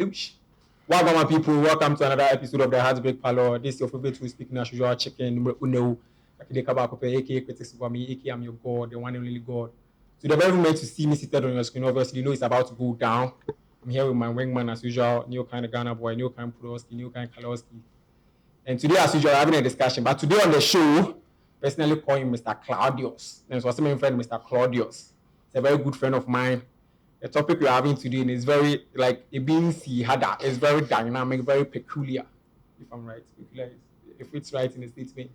Welcome, my people. Welcome to another episode of the Heartbreak Parlor. This is your favorite two speaking as usual, Chicken Uno. aka Critics for me, aka I'm your God, the one and only God. So the very moment to see me seated on your screen, obviously you know it's about to go down. I'm here with my wingman as usual, new kind of Ghana boy, new kind of Podolski, new kind of Kalowski. And today, as usual, we're having a discussion. But today on the show, personally call him Mr. Claudius. And so my friend, Mr. Claudius. He's a very good friend of mine. The topic we're having today is very, like, it means he had that. It's very dynamic, very peculiar, if I'm right. If it's right in the statement.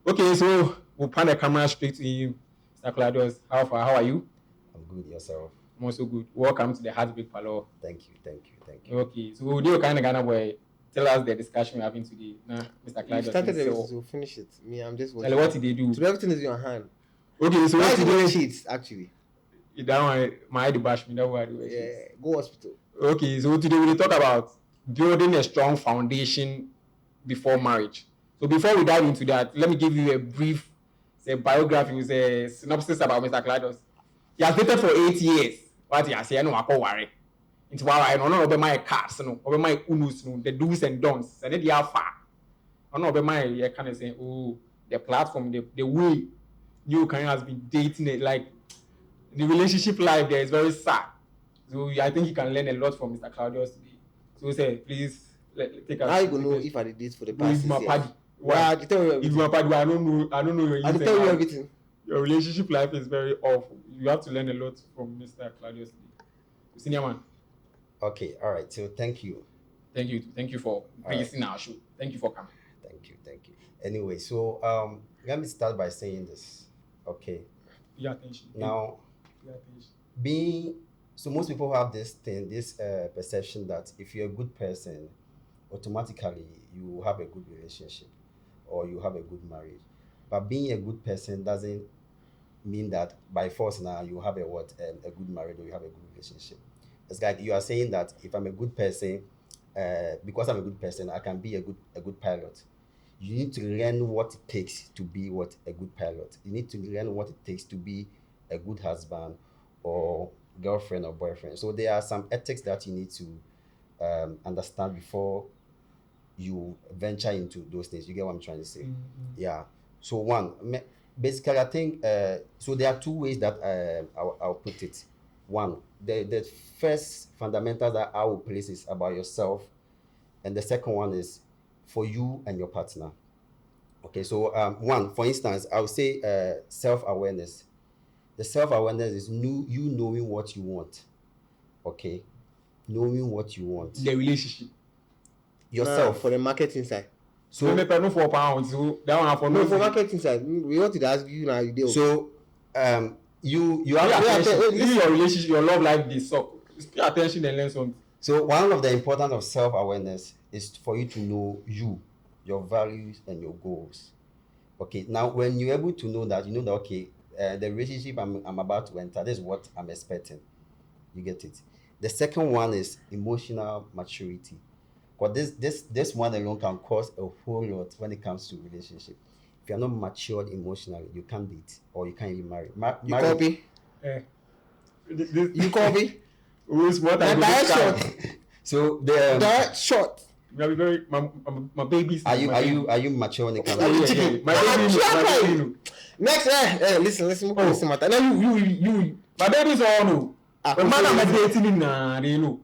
Okay, so we'll pan the camera straight to him. Mr. Claudius, how are you? I'm good, yourself? I'm also good. Welcome to the Heartbreak Parlor. Thank you. Okay, so we'll do a kind of Ghana boy. Tell us the discussion we're having today. Nah, Mr. Claudius. You started everything, so finish it. Me, I'm just watching. What did they do? So everything is in your hand. Okay, so Why what did did you they cheat, actually? That one, my ID bash me. That one. Yeah, go hospital. Okay, so today we'll talk about building a strong foundation before marriage. So before we dive into that, let me give you a brief biography, a synopsis about Mr. Claudius. He has dated for 8 years. What he has said, no, I can't worry. It's why I don't know about my cards, no, over my unus, no, the do's and don'ts, and then they are far. I don't know about my kind of saying, oh, the platform, the way you kind of has been dating it, like the relationship life there is very sad. So I think you can learn a lot from Mr. Claudius today. So say, please take us. How you gonna know if I did this for the past 6 years? Why? I tell you everything. If my party, I don't know your I tell you everything. Your relationship life is very awful. You have to learn a lot from Mr. Claudius today. Senior man. Okay, all right. So thank you. Thank you for gracing our show. Thank you for coming. Thank you. Anyway, so let me start by saying this. Okay. Your attention. Now, so most people have this perception that if you're a good person, automatically you have a good relationship or you have a good marriage. But being a good person doesn't mean that by force now you have a good marriage or you have a good relationship. It's like you are saying that if I'm a good person, because I'm a good person, I can be a good pilot. You need to learn what it takes to be a good pilot. You need to learn what it takes to be a good husband or girlfriend or boyfriend. So there are some ethics that you need to understand before you venture into those things. You get what I'm trying to say? Mm-hmm. Yeah. So basically I think, so there are two ways that I'll put it. One, the first fundamental that I will place is about yourself. And the second one is for you and your partner. Okay, so one, for instance, I would say self-awareness. The self-awareness is you knowing what you want. Okay, knowing what you want. The relationship. Yourself. For the marketing side. So no £4. So that one for for marketing side. We want to ask you now. You do. So you have your relationship, your love life, this so pay attention and learn something. So one of the importance of self-awareness is for you to know your values and your goals. Okay, now when you're able to know that, you know that okay, the relationship I'm about to enter, this is what I'm expecting. You get it. The second one is emotional maturity. Because this one alone can cause a whole lot when it comes to relationship. If you're not matured emotionally, you can't date or you can't even marry. You copy? You copy? What I short. So that short. Very my babies. Are you mature when it comes to my baby? Next, listen, matter. Now you my baby's all no. The man I'm dating in they know.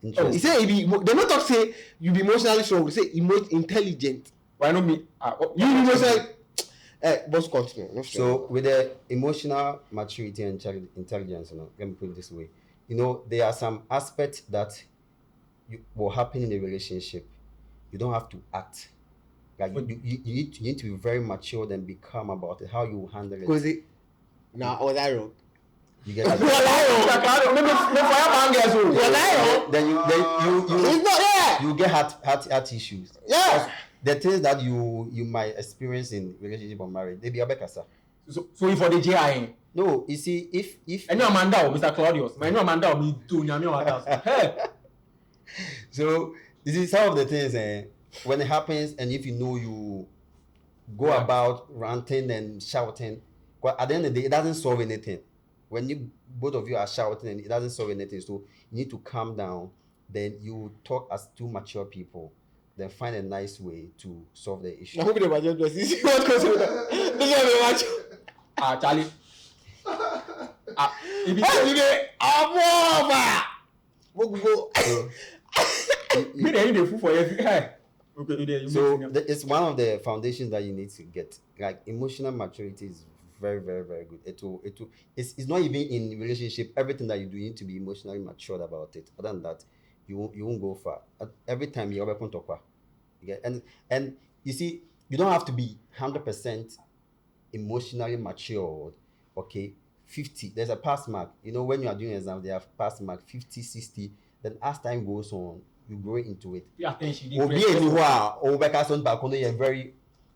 He say they not talk say you be emotionally strong. They say intelligent. Why not me? You emotionally. Boss continue. So with the emotional maturity and intelligence, let me put it this way. There are some aspects that will happen in a relationship. You don't have to act. Like you need to be very mature and be calm about it, how you handle it. Because was I wrong? You get it? Then you get heart issues. Yeah. The things that you might experience in relationship or marriage, they be a better. So if for the GI. No, you see, if I know Amanda or Mr. Claudius, I know Amanda or me too. Hey. So this is some of the things when it happens, and if you go about ranting and shouting, but at the end of the day, it doesn't solve anything. When both of you are shouting and it doesn't solve anything, so you need to calm down then you talk as two mature people, then find a nice way to solve the issue. I hope the budget was easy. What goes with that? This is very much. Charlie. If you Hey, today, go. me dey the food for every hey. Okay, you So make it's one of the foundations that you need to get. Like emotional maturity is very, very, very good. It's not even in relationship. Everything that you do, you need to be emotionally matured about it. Other than that, you won't go far. Every time you open to and you see, you don't have to be 100% emotionally matured. Okay, 50. There's a pass mark. You know, when you are doing exams, they have pass mark 50, 60. Then as time goes on, you grow into it. pay attention. Obi anywhere, Obeka son back on you're very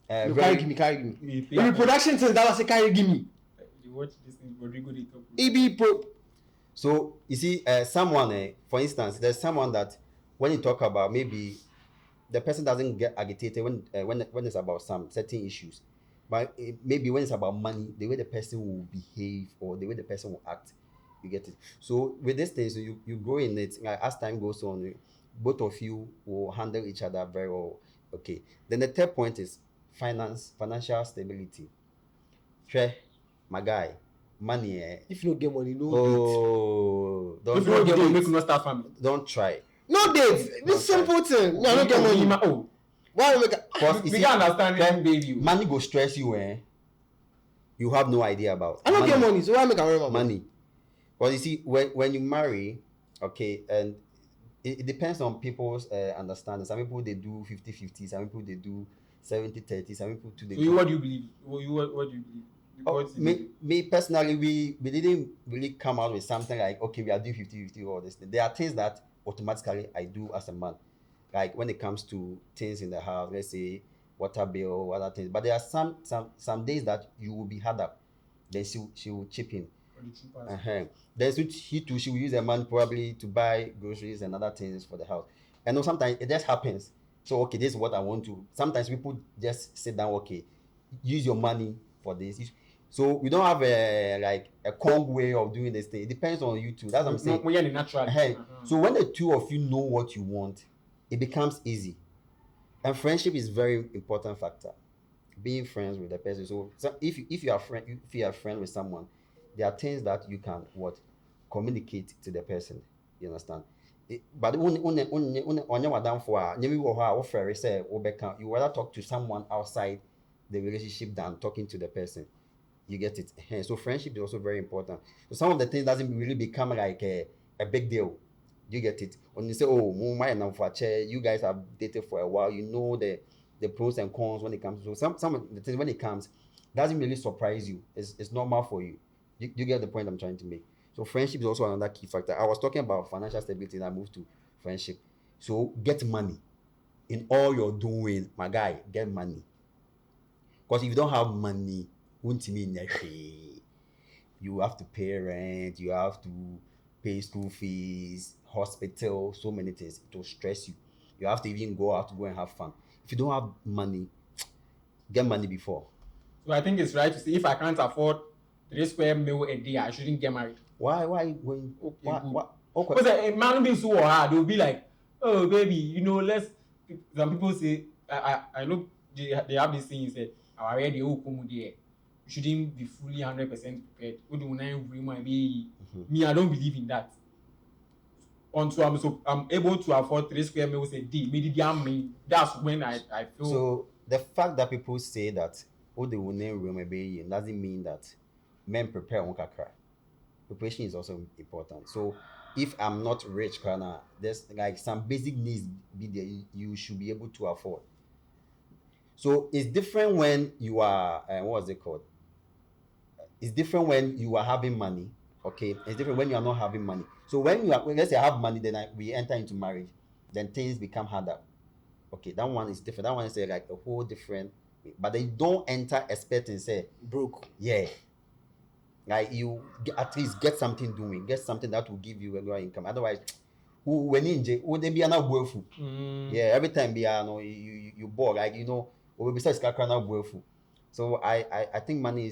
No, very carry me. You pay If attention. production things that was a carry give me. You watch this thing, Rodrigo they talk. EB pro. So you see, someone, for instance, there's someone that when you talk about maybe the person doesn't get agitated when it's about some certain issues, but maybe when it's about money, the way the person will behave or the way the person will act, you get it. So with this thing, so you grow in it. Like, as time goes on, both of you will handle each other very well. Okay. Then the third point is financial stability. Sure, my guy, money. If you don't get money, no Oh, If you don't get date. money, make you not start family. Don't try. no date. This simple thing. Me, I don't get money. Oh, Why make a Because we can understand it, baby. money go stress you, you have no idea about. I don't get money, so why make I worry about money? Money. Because you see, when you marry, okay, and it depends on people's understanding. Some people they do 50-50, some people they do 70-30, some people too they So do. you, what do you believe? What do you believe? Oh, What is me personally, we didn't really come out with something like, okay, we are doing 50-50 or this thing. There are things that automatically I do as a man. Like when it comes to things in the house, let's say water bill, other things. But there are some days that you will be hard up. Then she will chip in. Then she will use the money probably to buy groceries and other things for the house. And sometimes it just happens. So okay, this is what I want to. Sometimes people just sit down, okay, use your money for this. So we don't have a Kong way of doing this thing. It depends on you two. That's what I'm saying. When you're natural. So when the two of you know what you want, it becomes easy. And friendship is very important factor. Being friends with the person. So if you are a friend with someone, there are things that you can communicate to the person. You understand? But you rather talk to someone outside the relationship than talking to the person. You get it? So friendship is also very important. So some of the things doesn't really become like a big deal. You get it? When you say, oh, you guys have dated for a while, you know the pros and cons when it comes to some of the things when it comes doesn't really surprise you. It's normal for you. You get the point I'm trying to make. So friendship is also another key factor. I was talking about financial stability and I moved to friendship. So get money. In all you're doing, my guy, get money. Because if you don't have money, you have to pay rent, you have to pay school fees, hospital, so many things. It will stress you. You have to even go out to go and have fun. If you don't have money, get money before. So I think it's right to say if I can't afford 3 square meal a day, I shouldn't get married. Why when Okay, why, good. why, okay. Because a man being so hard, they'll be like, oh baby, let's. Some people say, I know they have this thing. Say, our ready you shouldn't be fully 100% prepared. Me, I don't believe in that. I'm able to afford 3 square meals a day. Maybe that's when I feel. So the fact that people say that doesn't mean that men prepare on kakra. Preparation is also important. So if I'm not rich, there's like some basic needs be there you should be able to afford. So it's different when you are what's it called? It's different when you are having money. Okay, it's different when you are not having money. So when let's say I have money, then we enter into marriage, then things become harder. Okay, that one is different. That one is like a whole different. But they don't enter expecting say Broke. yeah. Like you at least get something doing, get something that will give you regular income. Otherwise, when would they be an food? Yeah, every time you bore like or besides food. So I think money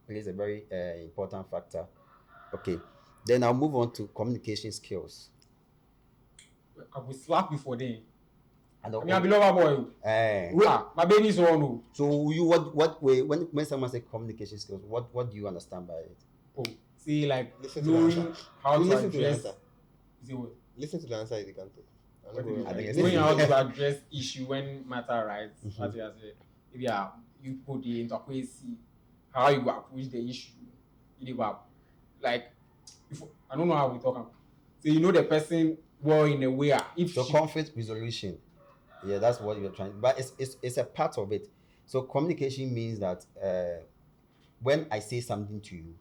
plays a very important factor. Okay, then I'll move on to communication skills. I will slap you for them. And I mean, I be lover boy. My baby is on. Oh. So you what way when someone say communication skills, what do you understand by it? Oh, see, like Listen to the answer. knowing how to Listen to the address. answer. Is it what? Listen to the answer you can talk. What do you I think mean? it's- Knowing how to address issue when matter arises. Mhm. What you have said. If you put the interface, see how you approach the issue. You go up. Like, if, I don't know how we talk about. So you know the person well in a way. If So she, conflict resolution, yeah, that's what you're trying. But it's a part of it. So communication means that when I say something to you,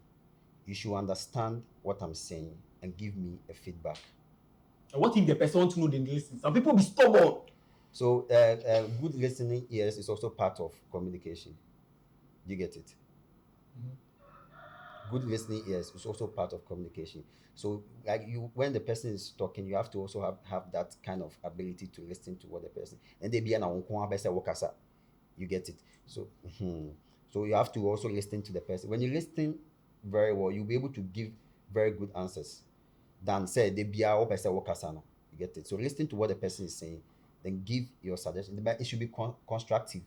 you should understand what I'm saying and give me a feedback. what if the person want to know the listen? Some people be stubborn. So good listening ears is also part of communication. You get it? Good listening ears is also part of communication. So like you, when the person is talking, you have to also have that kind of ability to listen to what the person, and they be an you get it. So so you have to also listen to the person. When you listen very well, you'll be able to give very good answers than say they be a you get it. So listen to what the person is saying, then give your suggestion. But it should be constructive.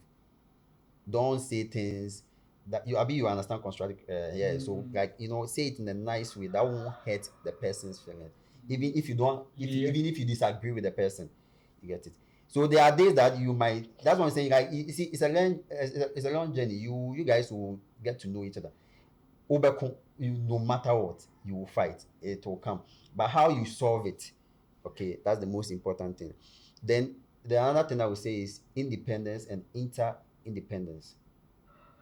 Don't say things that you understand constructive. So like say it in a nice way that won't hurt the person's feeling. Even if you don't, even if you disagree with the person, you get it. So there are days that you might. That's what I'm saying. Like you see, it's a long journey. You guys will get to know each other. No matter what, you will fight. It will come. But how you solve it, okay, that's the most important thing. Then the another thing I would say is independence and interdependence.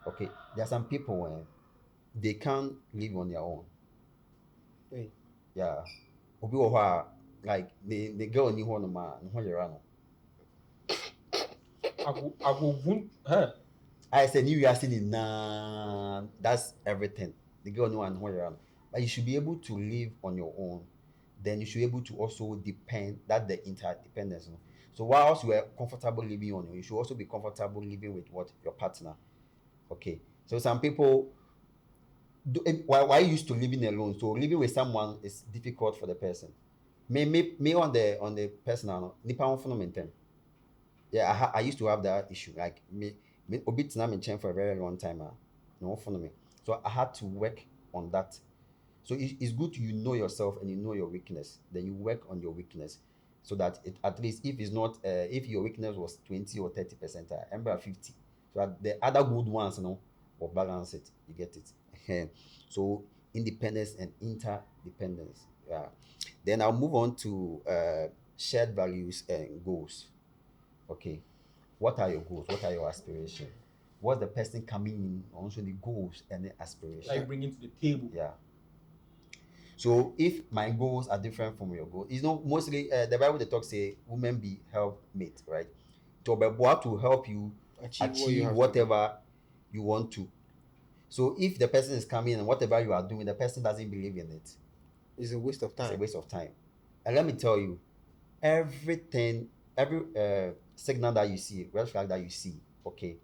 Okay, there are some people where they can't live on their own. Hey. Yeah. Obi wɔ hɔ a, like the girl ni hɔ nom a ne ho yera no. I go wound her. I said you are seeing that's everything. The girl no one where but you should be able to live on your own. Then you should be able to also depend that the interdependence. You know? So whilst you are comfortable living on your own, you should also be comfortable living with what your partner. Okay. So some people why used to living alone. So living with someone is difficult for the person. Me on the personal nipa phenomenon. Yeah, I used to have that issue. Like me obit na me for a very long time. No follow me. So I had to work on that. So it's good you know yourself and you know your weakness. Then you work on your weakness, so that it at least if it's not if your weakness was 20 or 30%, I remember 50. So that the other good ones, will balance it. You get it. So independence and interdependence. Yeah. Then I'll move on to shared values and goals. Okay, what are your goals? What are your aspirations? What's the person coming in? Also the goals and the aspirations. Like bringing to the table. Yeah. So if my goals are different from your goals, mostly the Bible they talk say women be helpmate, right? To help you achieve whatever you want to. So if the person is coming and whatever you are doing, the person doesn't believe in it, it's a waste of time. It's a waste of time. And let me tell you, every signal that you see, red flag that you see, okay,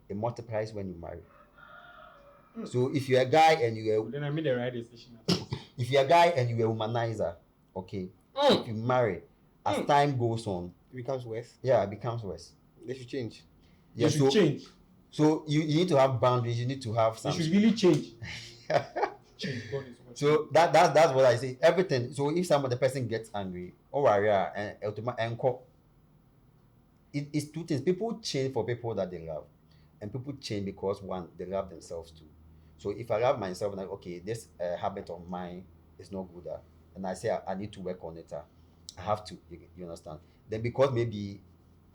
it multiplies when you marry. So if you're a guy and then I made the right decision. If you're a guy and you're a womanizer, okay, if you marry, as time goes on, it becomes worse. Yeah, it becomes worse. They should change. Yeah, they should change. So you need to have boundaries. You need to have some. You should really change. Change. So that's what I say. Everything. So if the person gets angry, it's two things. People change for people that they love, and people change because one, they love themselves too. So if I love myself and okay, this habit of mine is not good, and I say I need to work on it, I have to. You understand? Then because maybe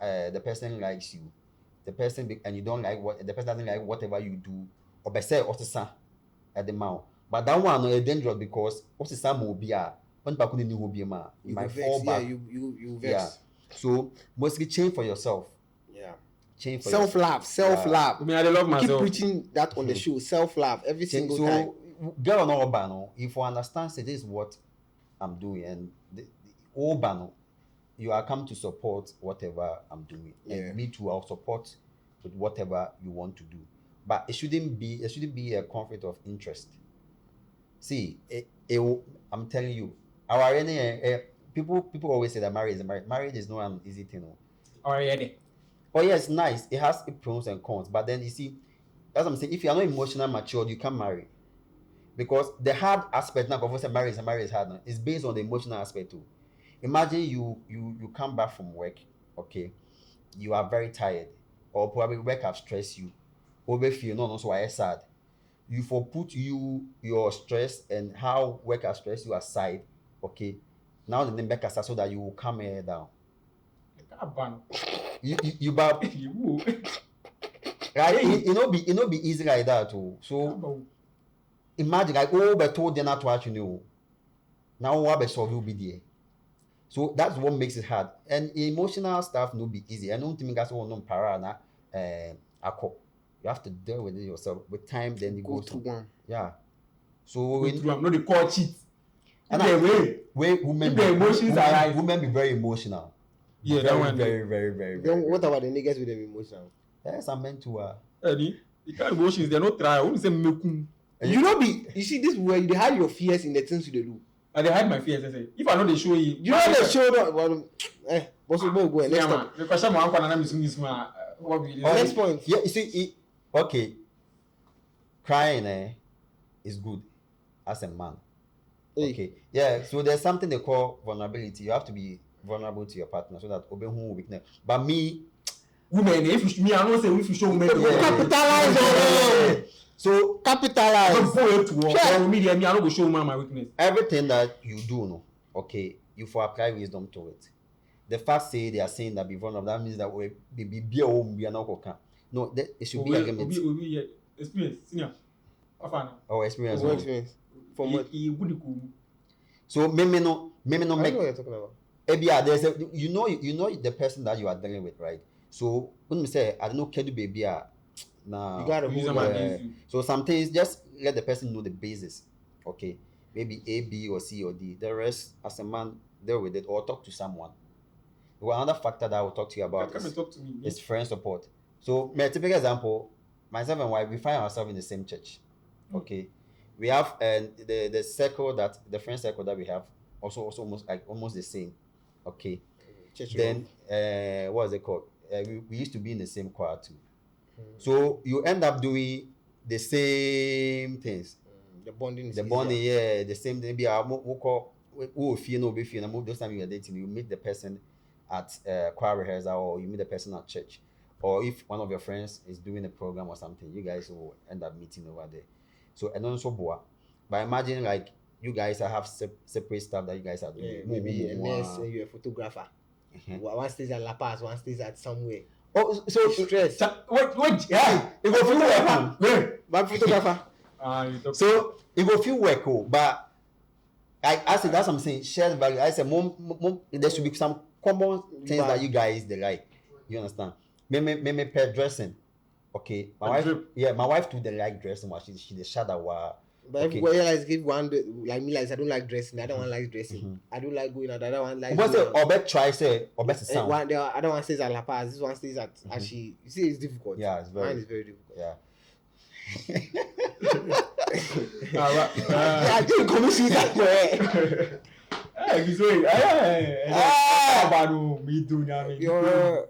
the person likes you, and you don't like the person doesn't like whatever you do, or by say at the mouth. But that one is dangerous because what's the same will be you might fall back. Yeah, you vex. Yeah. So mostly change for yourself. Yeah. Change for self-love. I mean, I love myself. Keep preaching that on the show. Self-love every single time. Girl no bano. If you understand, say this is what I'm doing, and the bano, you are come to support whatever I'm doing, and me too. I'll support with whatever you want to do, but it shouldn't be a conflict of interest. See, I'm telling you, our people always say that marriage is not an easy thing. Already. Oh yeah, it's nice. It has its pros and cons. But then you see, as I'm saying, if you are not emotionally matured, you can't marry. Because the hard aspect now, of marriage is hard now, is based on the emotional aspect too. Imagine you come back from work, okay, you are very tired, or probably work have stressed you, over feel no so I sad. You for put your stress and how work has stressed you aside, okay. Now the name back so that you will calm here down. You bab right? It not be easy like that too. So imagine like but told them not to watch now what be solve will be there. So that's what makes it hard. And emotional stuff no be easy. I don't think that's one para na you have to deal with it yourself. With time, then you go through one. Yeah. So no the call cheat. And women be very emotional. Yeah, very, that one. Very. Then what about the niggas with them emotional? Yes, I'm meant to. Eddie, the kind of emotions they're not trying. Only say mekum. You see this where you hide your fears in the things you do. And they hide my fears. I say, if I know they show you, You know they show that. Well, what's the go next yeah, man. time? The question I'm going to this man. What be Next point. Yeah, you see, okay, crying is good as a man. Hey. Okay, yeah. So there's something they call vulnerability. You have to be vulnerable to your partner so that obey who weakness. But me, women, if you, me, I don't say if you show women, Capitalize on it. So Capitalize. Me, I don't go show woman my weakness. everything that you do, no, okay, you for apply wisdom to it. The fact say they are saying that be vulnerable, that means that we be a home, we are not okay. No, it should be agreement Experience, senior. or experience. What experience? From what? So me no I know make. what you're talking about. Yeah, there's a you know the person that you are dealing with, right? So when we say I don't know, can do baby nah. You gotta Use hold them on. against you. So sometimes just let the person know the basis. Okay, maybe A, B, or C or D. The rest, as a man, deal with it or talk to someone. Well, another factor that I will talk to you about Come and talk to me. is friend support. So, my typical example, myself and wife, we find ourselves in the same church. Okay, we have the circle that the friend circle that we have also almost the same. Okay, Church then what is it called? We used to be in the same choir too. So you end up doing the same things. The bonding is The easier. bonding, yeah, the same thing. Be a who feel no be feel. And those time you are dating, you meet the person at choir rehearsal or you meet the person at church, or if one of your friends is doing a program or something, you guys will end up meeting over there. So and also boa. But imagine like you guys have separate stuff that you guys are doing. Yeah, maybe a nurse and you're a photographer. Mhm. One stays at La Paz, one stays at somewhere. Oh, so Stress. Wait, yeah, it will feel work. My photographer. you talk. So it will feel work, but I said that's what I'm saying. Shared value. I said, mom, there should be some common things that you guys they like. You understand? Me pair dressing. Okay, my wife too they like dressing. What she the shadow wa. But Okay. everybody like give one like me like I don't like dressing. I don't want like dressing. I don't like going out. I don't want like. What's it? Or bet try say or bet sound. One, the other one stays at La Paz. This one stays at Ashi. You see, it's difficult. Yeah, it's very. Mine is very difficult. Yeah. I didn't come see that way.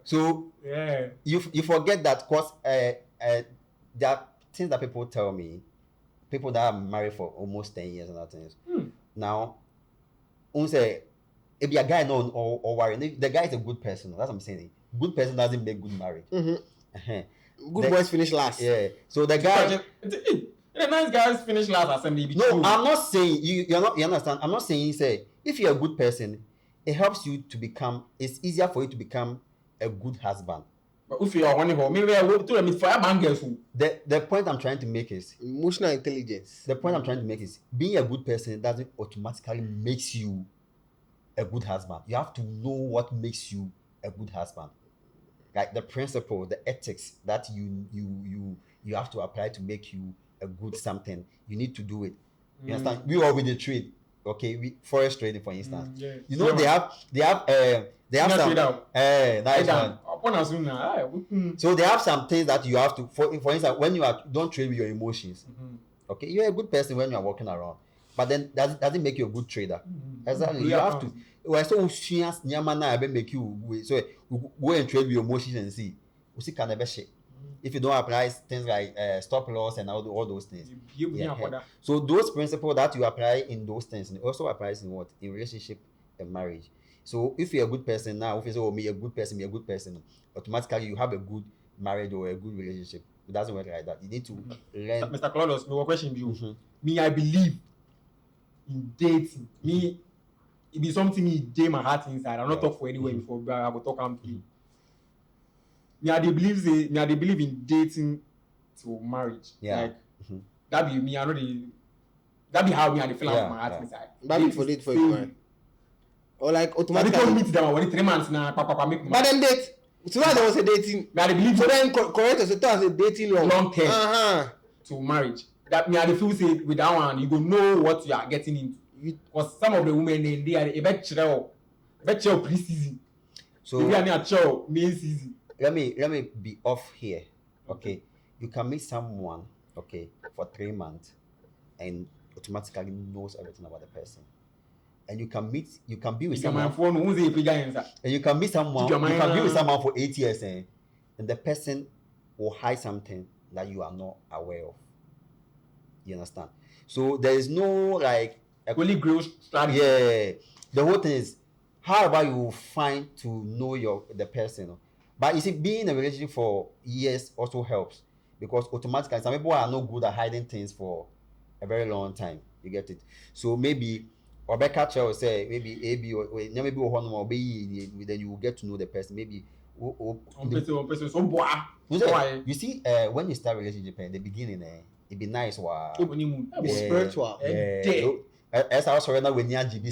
So Yeah. you forget that cause there are things that people tell me, people that are married for almost 10 years and other things. Now, say if a guy no or worry, the guy is a good person. That's what I'm saying. Good person doesn't make good marriage. Uh-huh. Good boys finish last. Yeah. So the guy. The nice guys finish last assembly. No, I'm not saying you understand. I'm not saying say if you're a good person, it helps you to become. It's easier for you to become a good husband. But if you are one of them, maybe I will tell them fire bangers. The point I'm trying to make is Emotional intelligence. the point I'm trying to make is being a good person doesn't automatically makes you a good husband. You have to know what makes you a good husband. Like the principle, the ethics that you have to apply to make you a good something. You need to do it. You understand? We are with the trade. Okay, forest trading, for instance. Yeah. You know they have some nice one. So they have some things that you have to for instance when you are don't trade with your emotions. Okay, you're a good person when you are walking around, but then doesn't make you a good trader. Exactly. You have to Why so serious nyama be make you so go and trade with your emotions and see. We see can never shit. If you don't apply things like stop loss and all those things. Yeah. So those principles that you apply in those things and also applies in what? In relationship and marriage. So if you're a good person now, if you say, oh, me a good person, automatically you have a good marriage or a good relationship. It doesn't work like that. You need to learn. Mr. Claudius, no question you. Me, I believe in dating. Me, it be something me day my heart inside. I'm not talk for anywhere before, but I will talk am to you. Me, I dey believe in dating to marriage. Yeah. Like that be me. I know that be how me I dey feel my heart inside. That be for date for you, man. Or like I automatically. don't meet them already 3 months now. Papa make. But then date. So that there was a dating. Me, I dey believe So then correct us. So that was a dating long term to marriage. That me, I dey feel say with that one, you go know what you are getting into. Because some of the women they are a bit chill pre-season. So maybe I need a chill main season. Let me be off here. Okay. You can meet someone, okay, for 3 months and automatically knows everything about the person. And you can be with someone. And you can meet someone, you can be with someone for 8 years, and the person will hide something that you are not aware of. You understand? So there is no like Holy Grail strategy. Yeah. The whole thing is however you find to know the person. But you see, being in a relationship for years also helps because automatically some people are not good at hiding things for a very long time. You get it? So maybe Rebecca will say maybe AB or maybe then you will get to know the person. Maybe you see, when you start a relationship in the beginning, it be nice. Wow. Spiritual. As I was now when you you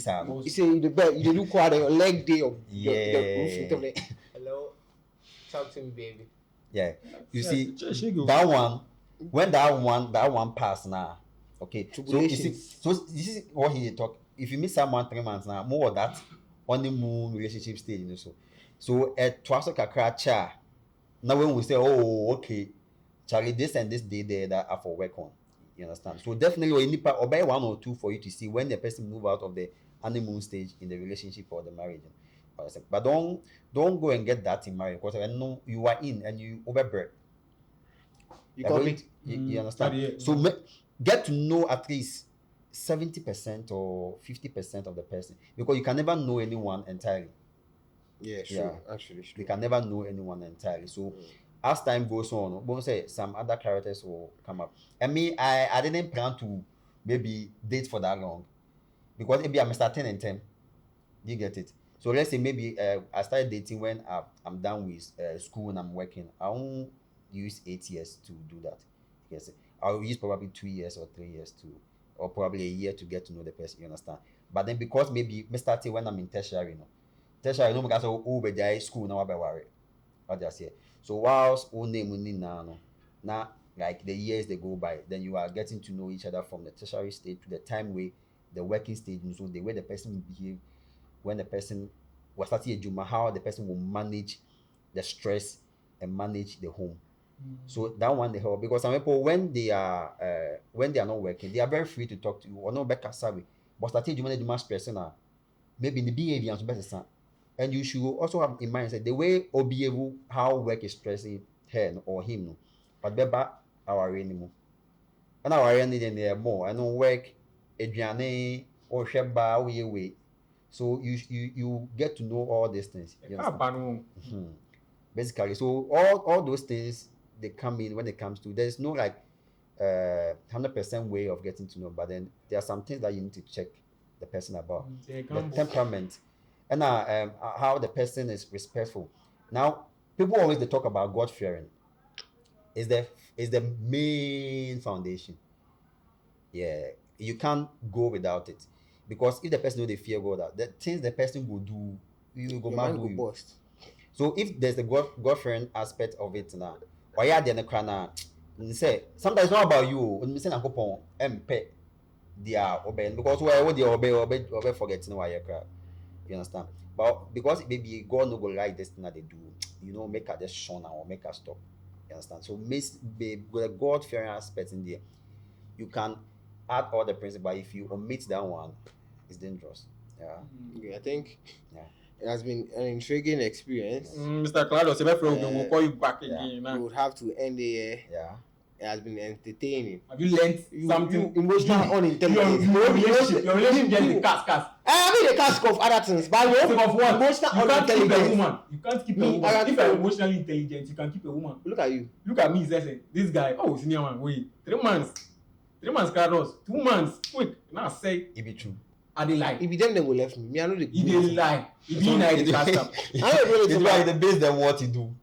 say you look quite a leg day of the roof. Hello, talk to me, baby. Yeah, you see that one when that one pass now. Okay, so this is what he talk. If you meet someone 3 months now, more of that honeymoon relationship stage, you know. So at twice a now when we say, oh, okay, Charlie, this and this day there that are for work on. You understand? So definitely you need to buy 1 or 2 for you to see when the person move out of the honeymoon stage in the relationship or the marriage. But don't go and get that in marriage because I know you are in and you overbreak. You understand? So get to know at least 70% or 50% of the person because you can never know anyone entirely. Yeah, sure. Yeah. Actually, sure. You can never know anyone entirely. So as time goes on, we'll say some other characters will come up. I mean, I didn't plan to maybe date for that long because maybe I'm starting in 10. You get it? So let's say maybe I started dating when I'm done with school and I'm working. I won't use 8 years to do that. Yes, I'll use probably 2 years or 3 years or probably a year to get to know the person. You understand? But then because maybe I started when I'm in tertiary, because because school now I worry. What I say. So whilst now like the years they go by, then you are getting to know each other from the tertiary stage to the time where the working stage. So the way the person will behave when the person was starting a juma, how the person will manage the stress and manage the home. So that one they help because some people when they are not working, they are very free to talk to you or no back savvy. But starting juma stress maybe in the behavior and better. And you should also have in mind that the way Obiegu how work is stressing her or him, but better our anymore. And our any more. I know work Adriane or Sheba way. So you get to know all these things. Basically, so all those things they come in when it comes to there's no like 100% way of getting to know, but then there are some things that you need to check the person about the temperament. And how the person is respectful. Now, people always they talk about God fearing. Is the main foundation. Yeah, you can't go without it because if the person know they fear God, the things the person will do, you go mad do you. So if there's the God fearing aspect of it now, why are they in the corner? Say sometimes it's not about you. When you say na kopon, MP, they are obeying because why would they obey forgetting why you cry. You understand? But because maybe God no go like this thing that they do, make her just shun or make her stop. You understand? So with the God fearing aspect in there, you can add all the principles. But if you omit that one, it's dangerous. Yeah. Okay, I think Yeah. it has been an intriguing experience. Mr. Claudius, if I we'll call you back Yeah. again. We Nah. would have to end here. Yeah. It has been entertaining. Have you learned something? Emotional unintelligence. Your relationship just the cast. I mean the cask of other things, but Sake of what? emotional You can't keep a unintelligence. woman. You can't keep a Me, woman. I can If keep you're a- emotionally intelligent, you can keep a woman. Look at you. Look at me, say this guy. Oh, senior man, wait. 3 months. 3 months Carlos. 2 months. Quick. Now say It be true. I dey lie. If you them will left me. Me, I know the. He dey lie. He be like the cast up. I know really It's why the base them what you do.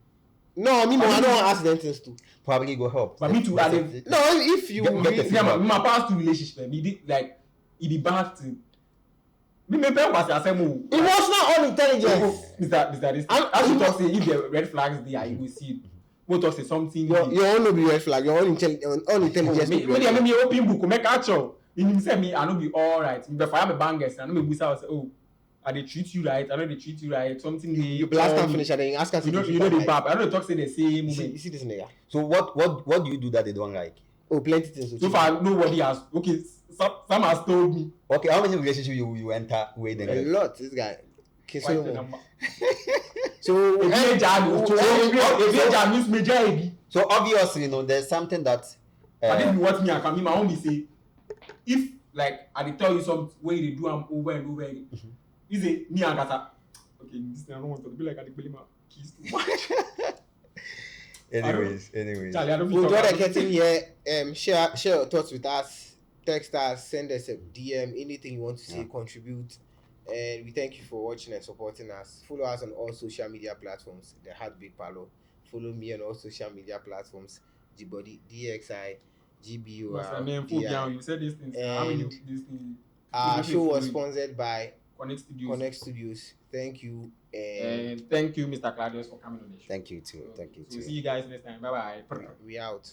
No, me, I don't want to ask them things too. Probably go help. But me too, I dey- No, if you Get the really- Yeah, my past 2 relationship, me did like he be bad to. Me pay was the same. emotional unintelligence. Mr. This. I should talk say if the red flags there, you will see. We'll talk say something. Your own no be red flag. Your own unintelligence. Me me open book make actual. In himself me I no be all right. Me fire me bangers. I no me busa say oh I dey treat you right. I know they treat you right. Something You blast and finish and then you ask us. You know the bab. I know they talk say the same You moment. see this nigga. So what do you do that they don't like? Oh, plenty things. So far nobody has. Okay, some has told me. Okay, how many relationships you enter with A them? lot. This guy. King Why the Solomon. number? So Ebi eja so- ebi eja means major ebi. So obviously, there's something that I didn't what me I can me my own be say if like I dey tell you some way they do am over and over again. You say me and Kata. Okay, this thing I don't want to be like I dey play my keys too much. anyways. Charlie, I don't we'll feel draw the talk about- curtain here. Share your thoughts with us. Text us, send us a DM, anything you want to say, Yeah. contribute. And we thank you for watching and supporting us. Follow us on all social media platforms. The Heartbreak Palo. Follow me on all social media platforms. Gbody, DXI, What's her name? Full GBUR. down. You said these things. How many And these things? Our show was sponsored by Connect Studios. Connect Studios. Thank you. And And thank you, Mr. Claudius, for coming on the show. Thank you too. Thank you So too. see you guys next time. Bye bye. we out.